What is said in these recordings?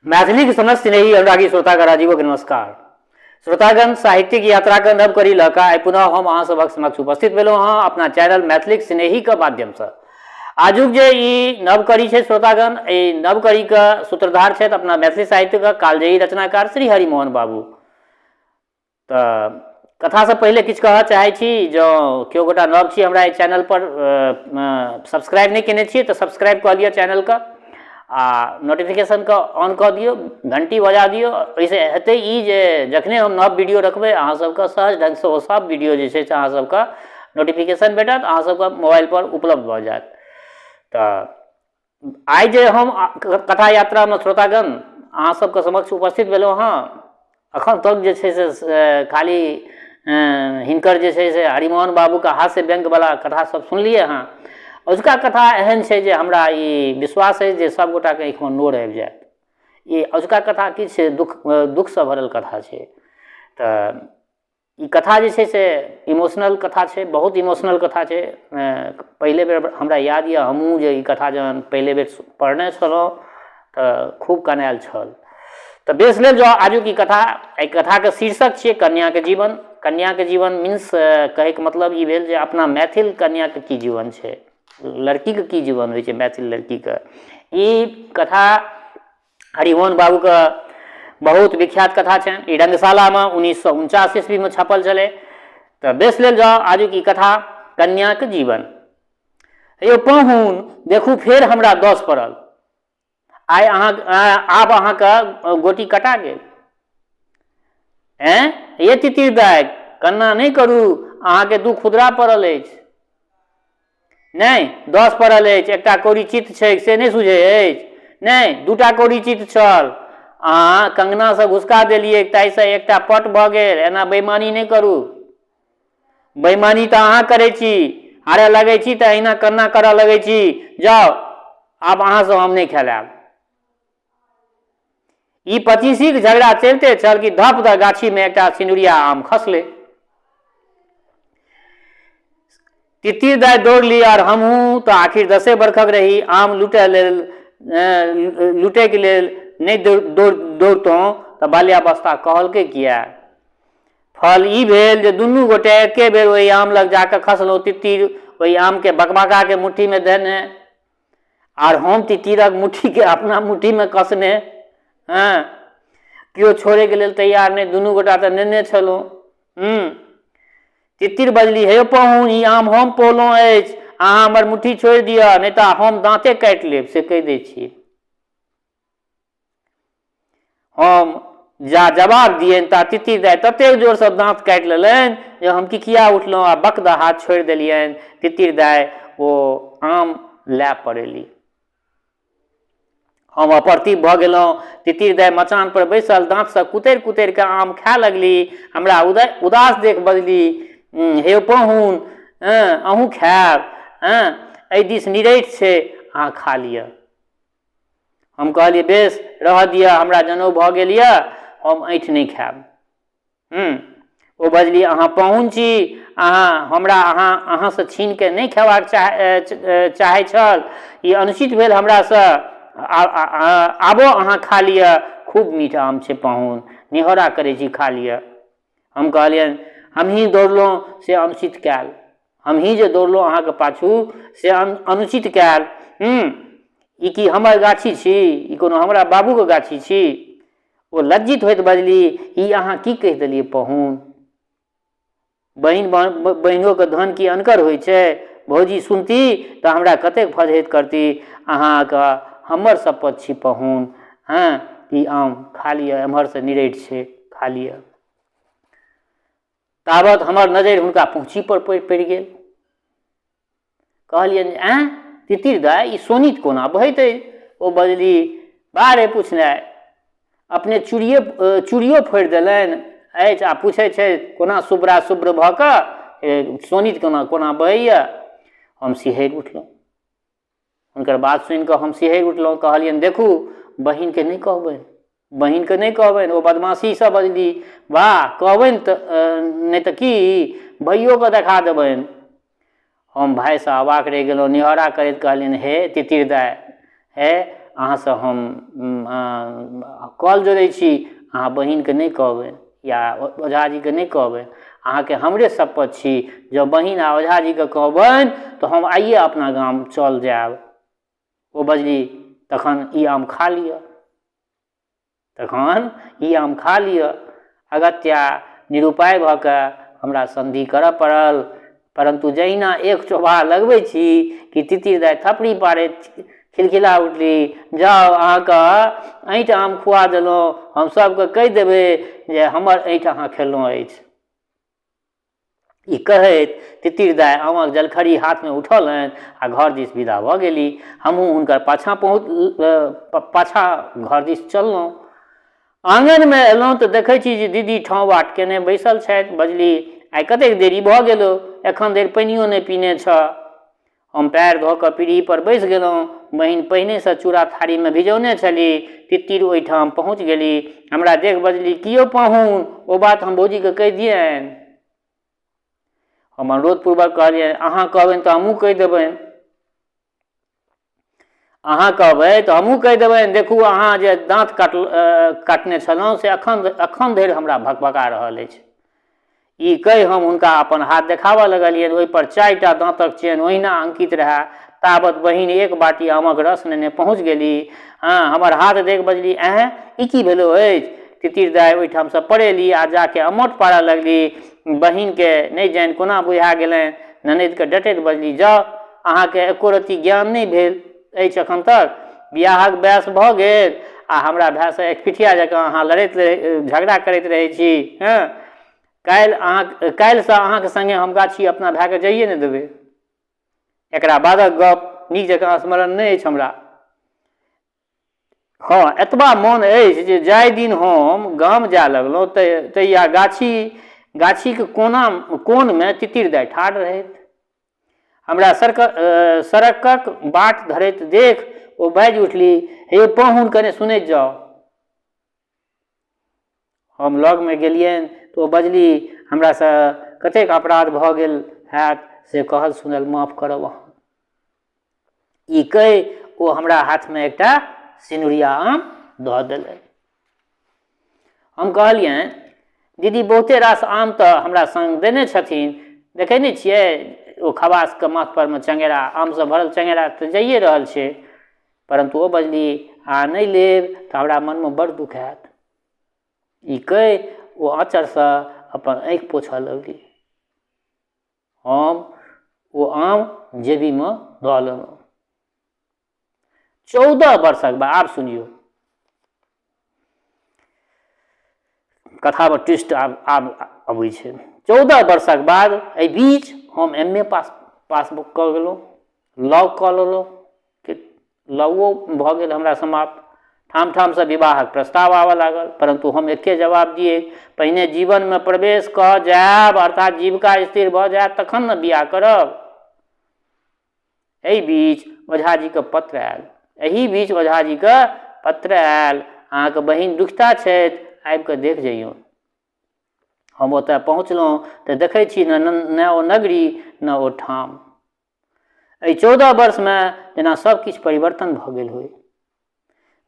मैथिली समस्त स्नेही अनुरागी श्रोतागण राजीवक नमस्कार। श्रोतागण साहित्यिक यात्रा के नव करी लऽ कऽ पुनः हम अहाँ सभक समक्ष उपस्थित भेलहुँ हँ अपना चैनल मैथिली स्नेही के माध्यम से। आजुक जे ई नव करी छै श्रोतागण, ई नव करी के सूत्रधार छथि अपना मैथिली साहित्य के कालजयी रचनाकार श्री हरिमोहन बाबू। तऽ कथा से पहले किछु कहऽ चाहै छी, जँ केओ गोटा नव छी हमरा एहि चैनल पर सब्सक्राइब नहीं केने छियै तऽ सब्सक्राइब कऽ लिअ चैनल के आ नोटिफिकेशन के ऑन कऽ दियौ, घंटी बजा दियौ। ओहिसे हेतै ई जे जखने हम नव वीडियो रखबै अहाँ सबके सहज ढंग से ओ सब वीडियो जे छै से अहाँ सबके नोटिफिकेशन भेटत, अहाँ सबके मोबाइल पर उपलब्ध भऽ जायत। तऽ आइ जे हम कथा यात्रा में श्रोतागण अहाँ सबके समक्ष उपस्थित भेलहुँ हँ, अखन तक जे छै से खाली हिनकर जे छै से हरिमोहन बाबू के हास्य व्यंग्य वाला कथा सब सुनलिए हँ। अजुका कथा एहन छै जे हमरा ई विश्वास है जे सब गोटा के आँखि में नोर आबि जायत। ई अजुका कथा की छै, दुख से भरल कथा छै। तऽ ई कथा जे छै से इमोशनल कथा छै, बहुत इमोशनल कथा छै। पहले बेर हमरा याद यऽ हमहूँ जे ई कथा जहन पहले बेर पढ़ने छलहुँ तऽ खूब कनायल छल। तऽ बेस लेल जो आजुक ई कथा, एहि कथा के शीर्षक छियै कन्या के जीवन। कन्या के जीवन मीन्स कहै के मतलब ई भेल जे अपना मैथिल कन्या के की जीवन छै, लड़की के की जीवन होइ छै मैथिल लड़की के। ई कथा हरिमोहन बाबू के बहुत विख्यात कथा छनि। ई रंगशाला में 1949 ईस्वी में छपल छलै। तऽ बेस लेल जाउ आजुक ई कथा कन्या के जीवन। यौ पाहुन देखू फेर हमरा दस पड़ल, आइ आब अहाँके गोटी कटा गेल। ये तितिर दाइ कन्ना नहीं करू, अहाँके दू खुदरा पड़ल अछि। नहीं 10 पड़ल अछि, एकटा कौड़ी चित्त छै से नहीं सुझै अछि। नहीं दूटा कौड़ी चित्त छल, अहाँ कंगना से घुसका देलियै ताहिसँ एकटा पट भऽ गेल। एना बेईमानी नहीं करू, बेईमानी तऽ अहाँ करै छी, हारे लगै छी तऽ अहिना कन्ना करऽ लगै छी। जाउ आब अहाँ से हम नहीं खेलायब। ई पचीसी के झगड़ा चलते छल कि धप दऽ गाछी में एकटा सिनुरिया आम खसले। तितिर दाइ दौड़ली और हमहूँ तऽ आखिर 10 बरखक रही। आम लूटे के लेल नहीं दौड़तहुँ तऽ बाल्यावस्था कहलकै किया। फल ई भेल जे दुनू गोटे एके बेर ओहि आम लग जाकर खसलहुँ। तितिर ओहि आम के बकबका के मुट्ठी में देने और हम तितिरक मुट्ठी के अपना मुट्ठी में कसने। हाँ केओ छोड़े के लेल तैयार नहीं, दुनू गोटा तऽ नेने छलहुँ। तितिर बजली, हे पाहुन ई आम हम पौलहुँ अछि, अहाँ हमर मुट्ठी छोड़ि दिअ नहीं तऽ हम दाँते काटि लेब से कहि दै छी। हम जा जवाब दियनि ता तितिर दाइ ततेक जोर से दाँत काटि लेलनि जे हम किकिया उठलहुँ आ बकदा हाथ छोड़ि देलियनि। तितिर दाइ ओ आम लए पड़ेली। हम अप्रतिभ भऽ गेलहुँ। तितिर दाइ मचान पर बैसल दाँत से कुतरि कुतरि के आम खाए लगली। हमरा उदास देख बजली, हे पाहुन अहूँ खायब, एहि दिस निरैठ छै अहाँ खा लिअ। हम कहलिए बेस रह दिअ, हमरा जनउ भऽ गेल यऽ, हम ऐठ नहीं खायब। ओ बजली, अहाँ पाहुन छी, अहाँ से छीन के नहीं खेबाक चाहै छल, ई अनुचित भेल हमरा से। आबो अहाँ खा लिअ, खूब मीठ आम छै पाहुन, निहोरा करै छी खा लिअ। हम कहलियनि हमही दौड़लहुँ से अनुचित कयल, हमही जे दौड़लहुँ अहाँके पाछू से अनुचित कयल। ई की हमर गाछी छी, ई कोनो हमरा बाबूके गाछी छी। ओ लज्जित होइत बजली, ई अहाँ की कहि देलियै पाहुन, बहिनो के धन की अनकर होइ छै। भौजी सुनती तऽ हमरा कतेक फजहति करती। अहाँके हमर शपथ छी पाहुन, ई आम खा लिअ, एम्हर से निरैठ छै खा लिअ। ताबत हमर नजरि हुनका पहुँची पर पड़ि गेल। कहलियनि तितिर दाइ ई सोनित कोना बहैत अछि। ओ बजली, बारे पूछनाइ, अपने चूड़ियो फोड़ि देलनि अछि आ पूछै छै कोना शुभ्रा शुभ्र भऽ कऽ सोनित कोना बहैया। हम सिहरि उठलहुँ, हुनकर बात सुनि कऽ हम सिहरि उठलहुँ। कहलियनि देखू बहिन के नहीं कहबनि, बहिन के नहीं कहबनि। ओ बदमाशी से बजली, वाह कहबनि तऽ नहीं तऽ की भैयो के देखा देबनि। हम भाइ से अवाक रहि गेलहुँ। निहोरा करैत कहलियनि, हे तितिर दाइ, हे अहाँसँ हम कॉल जोड़ै छी, अहाँ बहिनके नहि कहबनि या ओझाजीके नहि कहबनि, अहाँके हमरे शपथ छी, जँ बहिन आ ओझाजीके कहबनि तऽ हम आइए अपना गाम चल जायब। ओ बजली तखन ई आम खा लिअ, तखन ई आम खा लिअ। अगत्या निरुपाय भऽ कऽ हमरा संधि करऽ पड़ल, परंतु जहिना एक चोभा लगबै छी कि तितिर दाइ थपड़ी पारैत खिलखिला उठली, जाउ अहाँके ऐंठ आम खुआ देलहुँ, हम सबके कहि देबै जे हमर ऐंठ अहाँ खेलहुँ अछि। ई कहैत तितिर दाइ आमक जलखड़ी हाथमे उठौलनि आ घर दिस विदा भऽ गेली। हमहूँ हुनकर पाछाँ घर दिस चललहुँ। आँगनमे एलहुँ तऽ देखै छी जे दीदी ठाँव बाट केने बैसल छथि। बजली आइ कतेक देरी भऽ गेलौ, एखन धरि पानियो नहि पीने छ। हम पैर धऽ कऽ पीढ़ी पर बैसि गेलहुँ। बहिन पहिनेसँ चूड़ा थारीमे भिजौने छली। तितिर ओहिठाम पहुँच गेली। हमरा देख बजली कि यौ पाहुन, ओ बात हम भौजीके कहि दियनि। हम अनुरोधपूर्वक कहलियनि अहाँ कहबनि तऽ हमहूँ कहि देबनि, अहाँ कहबै तऽ हमहूँ कहि देबनि। देखू अहाँ जे दाँत काटने छलहुँ से एखन धरि हमरा भकभका रहल अछि। ई कहि हम हुनका अपन हाथ देखाबऽ लगलियनि। ओहिपर 4टा दाँतक चेन ओहिना अंकित रहए। ताबत बहिन एक बाटी आमक रस नेने पहुँच गेली। हमर हाथ देख बजली ई की भेलो अछि। तितिर दाइ ओहिठामसँ पड़ेली आ जाके अमोट पाड़ऽ लगली। बहिनके नहि जानि कोना बुझा गेलनि। ननदिके डटैत बजली जाउ, अहाँके एको रत्ती ज्ञान नहि भेल अछि एखन तक। बियाहक बयस भऽ गेल आ हमरा भायसँ एकपिठिया जकाँ अहाँ झगड़ा करैत रहै छी। काल्हिसँ अहाँके सङ्गे हम गाछी अपना भायके जाइए नहि देबै। एकरा बादक गप नीक जकाँ स्मरण नहि अछि हमरा। एतबा मोन अछि जे जाहि दिन हम गाम जाय लगलहुँ तहिया गाछीके कोनमे तितिर दाइ ठाढ़ रहैत। हमरा सड़कक बाट धरैत देख ओ बाजि उठली, हे पाहुन कने सुनैत जाउ। हम लगमे गेलियनि तऽ ओ बजली हमरासँ कतेक अपराध भऽ गेल हैत से कहल सुनल माफ करब अहाँ। ई कहि ओ हमरा हाथमे एकटा सिनुरिया आम दऽ देलनि। हम कहलियनि दीदी बहुते रास आम तऽ हमरा संग देने छथिन, देखै नहि छियै ओ खबासके माथ परमे चङ्गेरा, आमसँ भरल चङ्गेरा तऽ जाइए रहल छै। परन्तु ओ बजली अहाँ नहि लेब तऽ हमरा मनमे बड़ दुख हैत। ई कहि ओ आँचरसँ अपन आँखि पोछऽ लगली। हम ओ आम जेबीमे दऽ लेलहुँ। 14 वर्षक बाद, आब सुनियौ कथामे ट्विस्ट आब अबै छै। 14 वर्षक बाद एहि बीच हम MA पास कऽ गेलहुँ, लॉ कऽ लेलहुँ। लॉओ भऽ गेल हमरा समाप्त। ठाम ठामसँ विवाहक प्रस्ताव आबऽ लागल, परन्तु हम एके जवाब दिए, पहिने जीवनमे प्रवेश कऽ जायब अर्थात जीविका स्थिर भऽ जायत तखन ने बियाह करब। एहि बीच ओझाजीके पत्र आयल, अहाँके बहिन दुखिता छथि, आबि कऽ देख जइयौ। हम ओतऽ पहुँचलहुँ तऽ देखै छी न ओ नगरी न ओ ठाम। एहि 14 वर्षमे जेना सब किछु परिवर्तन भऽ गेल होय।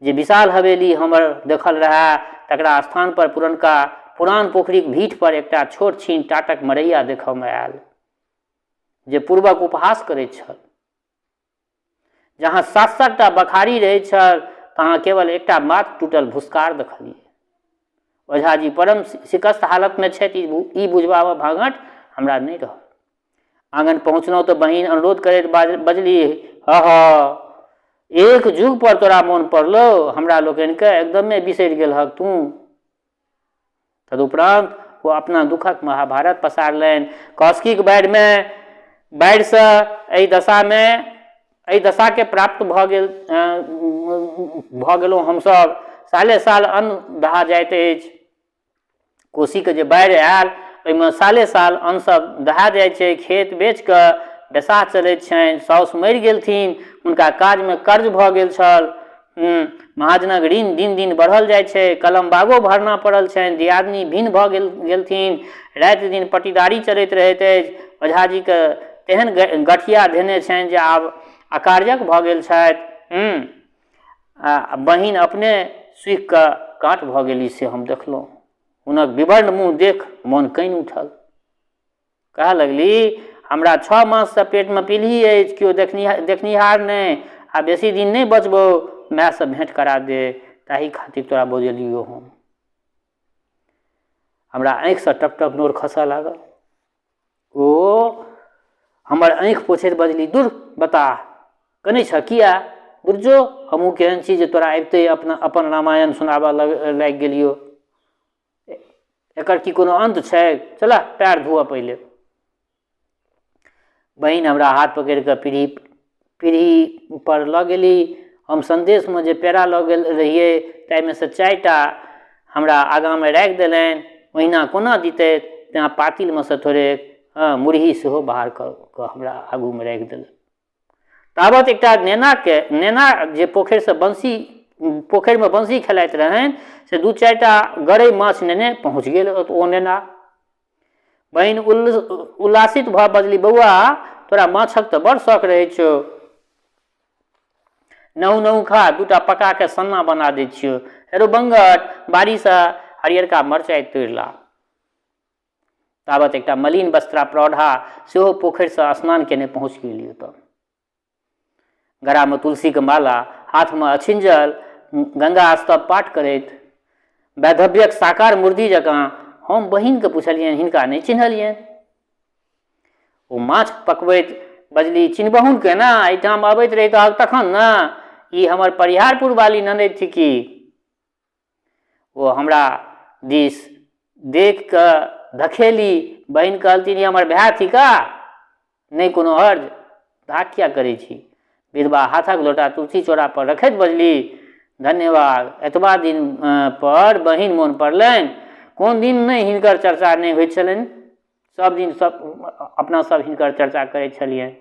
जे विशाल हवेली हमर देखल रहए तकरा स्थान पर पुरान पोखरिक भीठ पर एकटा छोट छीन टाटक मरैया देखयमे आयल, जे पूर्वक उपहास करैत छल। जहाँ 7-7टा बखारी रहैत छल तहाँ केवल एकटा माथ टूटल भुसकार देखलियै। ओझाजी परम शिकस्त हालतमे छथि ई बुझबामे भागट हमरा नहि रहल। आँगन पहुँचलहुँ तऽ बहिन अनुरोध करैत बजली एक जुग पर तोरा मोन पड़लो, हमरा लोकनिके एकदमे बिसरि गेलहक तू। तदुपरांत ओ अपना दुखक महाभारत पसारलनि। कौशकीक बाढ़िसँ एहि दशाके प्राप्त भऽ गेलहुँ हमसभ। साले साल अन्न दहा जाइत अछि। कोशीके जे बाढ़ि आयल ओहिमे साले साल अन्न सब दहा जाइ छै। खेत बेच कऽ बेसाह चलैत छनि। साउस मरि गेलथिन, हुनका काजमे कर्ज भऽ गेल छल। महाजनक ऋण दिन दिन बढ़ल जाइ छै। कलम बागो भरना पड़ल छनि। दियादनी भिन्न भऽ गेलथिन। राति दिन पटीदारी चलैत रहैत अछि। ओझाजीके तेहन गठिया धेने छनि जे आब अकार्यक भऽ गेल छथि। आ बहिन अपने सुखि कऽ काँट भऽ गेली से हम देखलहुँ। हुनक विवर्ण मुँह देख मोन कनि उठल। कहऽ लगली, हमरा 6 माससँ पेटमे पील्ही अछि, केओ देखनिहार नहि, आ बेसी दिन नहि बचबौ, मायसँ भेँट करा दे, ताहि खातिर तोरा बजेलियौ हम। हमरा आँखिसँ टप टप नोर खसऽ लागल। ओ हमर आँखि पोछैत बजली, दूर बता, कनै छ किया? दूर जो, हमहूँ केहन छी जे तोरा अबिते अपन रामायण सुनाबऽ लागि गेलियौ। एकर की कोनो अंत छै? चला पैर धोअ पहिले। बहिन हमरा हाथ पकड़ि कऽ पीढ़ी पर लऽ गेली। हम संदेशमे जे पेड़ा लऽ गेल रहियै ताहिमे से 4टा हमरा आगाँमे राखि देलनि। ओहिना कोना दितै, तेँ पातिलमे से थोड़े मुरही सेहो बाहर कऽ हमरा आगूमे राखि देलक। ताबत एकटा नेना जे पोखरिमे बंसी खेलाइत रहनि से 2-4टा गरइ माछ नेने पहुँच गेल। ओ नेना बहिन उल्लासित भऽ बजली, बौआ तोरा माछक तऽ बड़ शौक रहै छौ। नहु खा, 2टा पका के सन्ना बना दै छियौ। हेरो बंगट, बाड़ीसँ हरियरका मरचाइ तोड़ि ला। ताबत एकटा मलिन वस्त्रा प्रौढ़ा सेहो पोखरिसँ स्नान केने पहुँच गेली। ओतऽ गरामे तुलसीके माला, हाथमे अछिंजल, गंगा स्तव पाठ करैत वैधव्यक साकार मूर्ति जकाँ हम बहिनके पुछलियनि, हिनका नहि चिन्हलियनि? ओ माछ पकबैत बजली, चिन्हबहुन केना, एहिठाम अबैत रही तखन ने, ई हमर परिहारपुर वाली ननदि थिकी। ओ हमरा दिस देख कऽ धखेली। बहिन कहलथिन, ई हमर भाय थिका, नहि कोनो हर्ज, धाक किया करै छी? विधवा हाथक लोटा तुलसी चौरा पर रखैत बजली, धन्यवाद, एतबा दिन पर बहिन मोन पड़लनि। कोन दिन नहि हिनकर चर्चा नहि होइत छलनि? सब दिन अपना सब हिनकर चर्चा करैत छलियनि।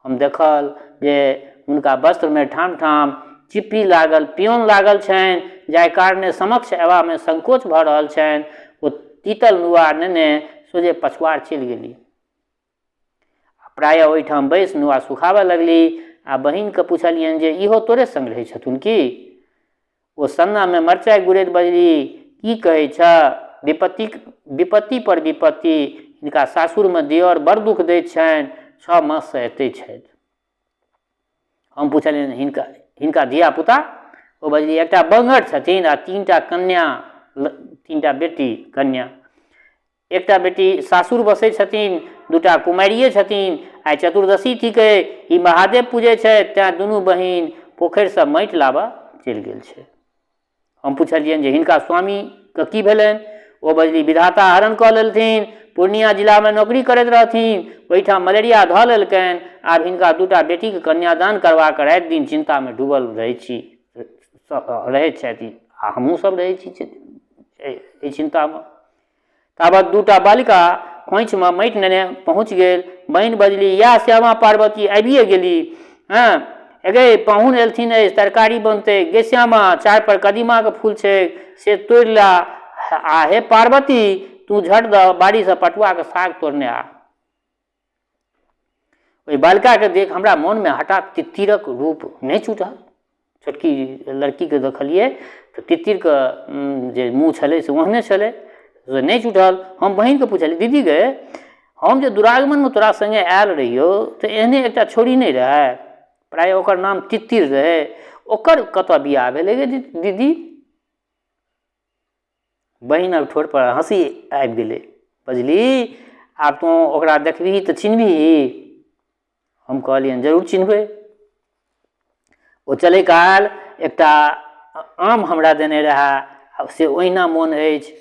हम देखल जे हुनका वस्त्रमे ठाम ठाम चिप्पी लागल, पियोन लागल छनि, जाहि कारणे समक्ष अयबामे संकोच भऽ रहल छनि। ओ तीतल नुआ नेने सोझे पछुआर चलि गेली। प्रायः ओहिठाम बैसि नुआ सुखाबऽ लगली। आ बहिनके पुछलियनि जे इहो तोरे संग रहै छथुन की? ओ सन्नामे मरचाइ गुड़ैत बजली, की कहै छ, विपत्ति पर विपत्ति, हिनका सासुरमे दिअर बड़ दुख दैत छनि, 6 माससँ एतै छथि। हम पुछलियनि, हिनका धिया पुता? ओ बजली, एकटा बंगट छथिन आ 3टा बेटी कन्या। एकटा बेटी सासुर बसै छथिन, 2टा कुमारिये छथिन। आइ चतुर्दशी थिकै, ई महादेव पूजै छथि, तेँ दुनू बहिन पोखरिसँ माटि लाबऽ चलि गेल छै। हम पुछलियनि जे हिनका स्वामीके की भेलनि? ओ बजली, विधाता हरण कऽ लेलथिन, पूर्णिया जिलामे नौकरी करैत रहथिन, ओहिठाम मलेरिया धऽ लेलकनि। आब हिनका 2टा बेटीके कन्यादान करबाक राति दिन चिन्तामे डूबल रहैत छथि, आ हमहूँ सब रहै छी एहि चिन्तामे। ताबत 2टा बालिका खोइछमे माटि नेने पहुँच गेल। बहिन बजली, या श्यामा पार्वती आबिए गेली। गे पाहुन एलथिन अछि, तरकारी बनतै। गे श्यामा, 4 पर कदीमाके फूल छै, से तोड़ि ला। आ हे पार्वती, तू झट दऽ बाड़ीसँ पटुआके साग तोड़ने आ। ओहि बालिकाके देख हमरा मोनमे हठात तित्तीरक रूप नहि छूटल। छोटकी लड़कीके देखलियै तऽ तित्तीरके जे मुँह छलै से ओहने छलै, से नहि छूटल। हम बहिनके पुछलियै, दीदी गे, हम जे दुरागमनमे तोरा सङ्गे आयल रहियौ तऽ एहने एकटा छोड़ी नहि रहै, प्रायः ओकर नाम तित्तीर रहै, ओकर कतऽ बियाह भेलै गे दीदी? बहिनक ठोर पर हँसी आबि गेलै। बजली, आब तू ओकरा देखबिही तऽ चिन्हबिही? हम कहलियनि, जरूर चिन्हबै। ओ चलै काल एकटा आम हमरा देने रहै, से ओहिना मोन अछि।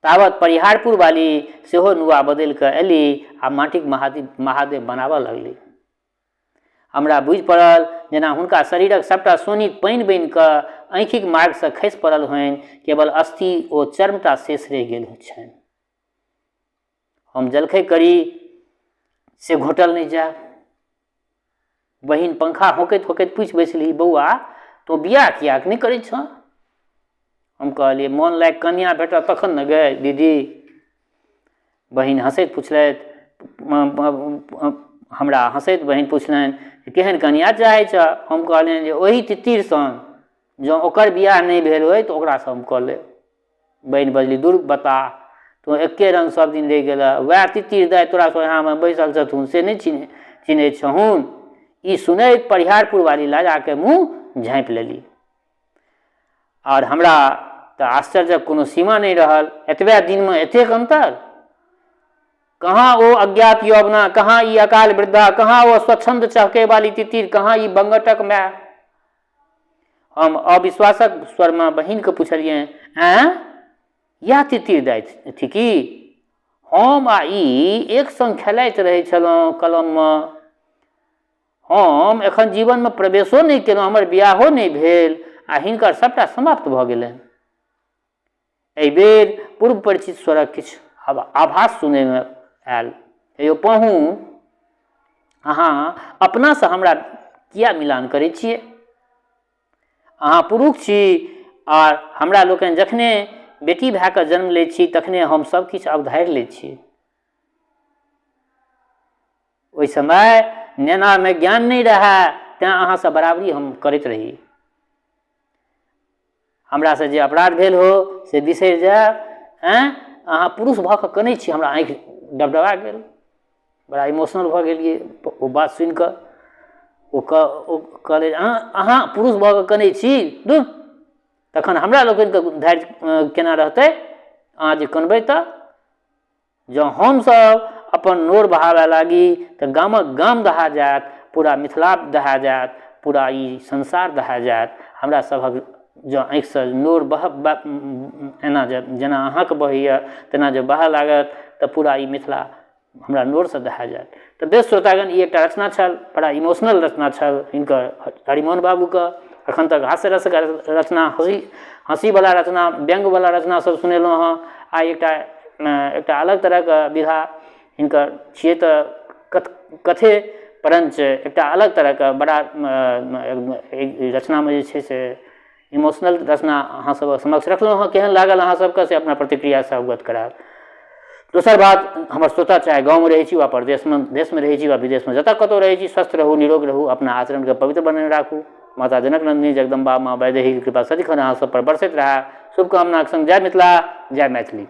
ताबत परिहारपुर वाली सेहो नुआ बदलि कऽ अयली आ माटिक महादेव बनाबऽ लगली। हमरा बुझि पड़ल जेना हुनका शरीरक सबटा सोनी पानि बनि कऽ आँखिक मार्गसँ खसि पड़ल होनि, केवल अस्थि ओ चर्मटा शेष रहि गेल छनि। हम जलखै करी से घोटल नहि जायब। बहिन पंखा होकैत होकैत पूछि बैसली, बौआ तो बियाह किया नहि करै छ? हम कहलियै, मोन लायक कन्या भेटत तखन ने गे दीदी। बहिन हँसैत पुछलथि, हमरा हँसैत बहिन पुछलनि जे केहन कनिया चाहै छ। हम कहलियनि जे ओही तितिर सन, जँ ओकर बियाह नहि भेल होय तऽ ओकरासँ हम कऽ लेब। बहिन बजली दूर बता, तू एके रंग सब दिन रहि गेला, वएह तितिर दाइ तोरा सोहामे बैसल छथुन से नहि चिन्है छहुन। ई सुनैत परिहारपुर वाली लाजा के मुँह झाँपि लेली और हमरा तऽ आश्चर्यक कोनो सीमा नहीं रहल। एतबे दिन में एतेक अंतर, कहाँ वो अज्ञात यौवना, कहाँ ई अकाल वृद्धा, कहाँ वो स्वच्छंद चहके वाली तितिर, कहाँ ई बंगटक माय। हम अविश्वासक स्वर में बहिन के पूछलियै, हैं यह तितिर दाइ थी की? हम आ ई एक संग खेलाइत रहै छलहुँ कलम में। हम एखन जीवन में प्रवेशो नहीं केलहुँ, हमर बियाहो नहीं भेल आ हिनकर सबटा समाप्त भऽ गेलनि। एहि बेर पूर्व परिचित स्वरक किछु आभास सुनै में आयल। यौ पाहुन, अहाँ अपनासँ हमरा किया मिलान करै छियै? अहाँ पुरुष छी और हमरा लोकनि जखने बेटी भए कऽ जन्म लै छी तखने हम सब किछु अवधारि लै छी। ओहि समय नेना में ज्ञान नहीं रहा, तें अहाँसँ बराबरी हम करैत रही। हमरा से जे अपराध भेल हो से बिसरि जायब। अहाँ पुरुष भऽ कऽ कनै छी, हमरा आँखि डबडबा गेल, बड़ा इमोशनल भऽ गेलियै ओ बात सुनि कऽ। ओ कहले अहाँ पुरुष भऽ कऽ कनै छी, दू तखन हमरा लोकनिके धैर्य केना रहतै अहाँ जे कनबै तऽ? जँ हमसभ अपन नोर बहाबे लागी तऽ गामक गाम दहा जायत, पूरा मिथिला दहा जायत, पूरा ई संसार दहा जायत। हमरा सभक जँ आँखिसँ नोर एना जेना अहाँके बहैया तेना जे बहऽ लागत तऽ पूरा ई मिथिला हमरा नोरसँ दहा जायत। तऽ बेस श्रोतागण, ई एकटा रचना छल, बड़ा इमोशनल रचना छल हिनकर हरिमोहन बाबूके। एखन तक हास्य रसक रचना, हँसीवला रचना, व्यङ्गवला रचना सब सुनेलहुँ हँ। आइ एकटा अलग तरहके विधा हिनकर छियै तऽ कथे, परञ्च एकटा अलग तरहके बड़ा रचनामे जे छै से इमोशनल रचना अहाँ सब समक्ष रखलहुँ हँ। केहन लागल अहाँ सबके से अपना प्रतिक्रियासँ अवगत करायब। दोसर बात, हमर श्रोता चाहे गाँवमे रहै छी वा परदेशमे, देशमे रहै छी वा विदेशमे, जतऽ कतौ रहै छी, स्वस्थ रहू, निरोग रहू, अपना आचरणके पवित्र बनेने राखू। माता जनक नंदिनी जगदम्बा माँ वैदेही कृपा सदिखन अहाँ सब पर बरसैत रहे। शुभकामनाक संग जय मिथिला, जय मैथिली।